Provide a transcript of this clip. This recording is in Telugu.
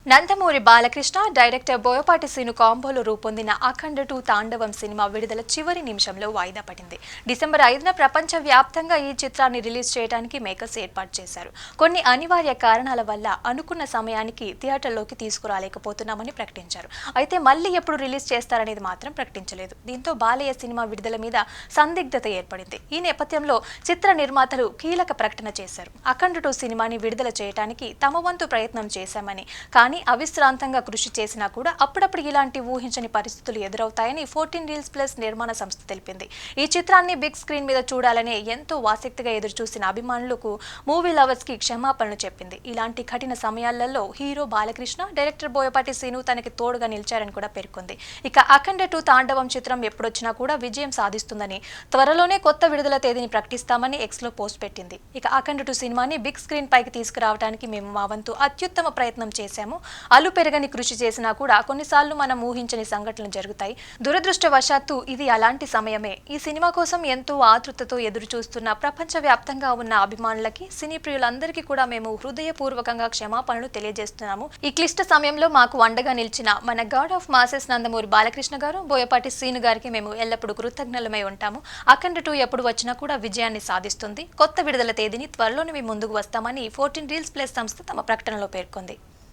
నందమూరి బాలకృష్ణ, డైరెక్టర్ బోయపాటి శ్రీను కాంబోలో రూపొందిన అఖండ 2 తాండవం సినిమా విడుదల చివరి నిమిషంలో వాయిదా పడింది. డిసెంబర్ 5న ప్రపంచ వ్యాప్తంగా ఈ చిత్రాన్ని రిలీజ్ చేయడానికి మేకర్స్ ఏర్పాటు చేశారు. కొన్ని అనివార్య కారణాల వల్ల అనుకున్న సమయానికి థియేటర్లోకి తీసుకురాలేకపోతున్నామని ప్రకటించారు. అయితే మళ్లీ ఎప్పుడు రిలీజ్ చేస్తారనేది మాత్రం ప్రకటించలేదు. దీంతో బాలయ్య సినిమా విడుదల మీద సందిగ్ధత ఏర్పడింది. ఈ నేపథ్యంలో చిత్ర నిర్మాతలు కీలక ప్రకటన చేశారు. అఖండ 2 సినిమాని విడుదల చేయడానికి తమ వంతు ప్రయత్నం చేశామని, కానీ అవిశ్రాంతంగా కృషి చేసినా కూడా అప్పుడప్పుడు ఇలాంటి ఊహించని పరిస్థితులు ఎదురవుతాయని 14 రీల్స్ ప్లస్ నిర్మాణ సంస్థ తెలిపింది. ఈ చిత్రాన్ని బిగ్ స్క్రీన్ మీద చూడాలనే ఎంతో ఆసక్తిగా ఎదురుచూసిన అభిమానులకు మూవీ లవర్స్ కి క్షమాపణలు చెప్పింది. ఇలాంటి కఠిన సమయాలలో హీరో బాలకృష్ణ, డైరెక్టర్ బోయపాటి శ్రీను తనకి తోడుగా నిలిచారని కూడా పేర్కొంది. ఇక అఖండ 2 తాండవం చిత్రం ఎప్పుడొచ్చినా కూడా విజయం సాధిస్తుందని, త్వరలోనే కొత్త విడుదల తేదీని ప్రకటిస్తామని ఎక్స్ లో పోస్ట్ పెట్టింది. ఇక అఖండ 2 సినిమాని బిగ్ స్క్రీన్ పైకి తీసుకురావడానికి మేము మా వంతు అత్యుత్తమ ప్రయత్నం చేశాము. అలు పెరగని కృషి చేసినా కూడా కొన్నిసార్లు మనం ఊహించని సంఘటనలు జరుగుతాయి. దురదృష్టవశాత్తు ఇది అలాంటి సమయమే. ఈ సినిమా కోసం ఎంతో ఆతృతతో ఎదురు చూస్తున్న ప్రపంచ వ్యాప్తంగా ఉన్న అభిమానులకి, సినీ ప్రియులందరికీ కూడా మేము హృదయపూర్వకంగా క్షమాపణలు తెలియజేస్తున్నాము. ఈ క్లిష్ట సమయంలో మాకు అండగా నిలిచిన మన God of masses Nandamuri Balakrishna గారు, బోయపాటి శ్రీను గారికి మేము ఎల్లప్పుడూ కృతజ్ఞులమై ఉంటాము. అఖండ 2 ఎప్పుడు వచ్చినా కూడా విజయాన్ని సాధిస్తుంది. కొత్త విడుదల తేదీని త్వరలోనే మేము ముందుకు వస్తామని 14 రీల్స్ ప్లస్ సంస్థ తమ ప్రకటనలో పేర్కొంది.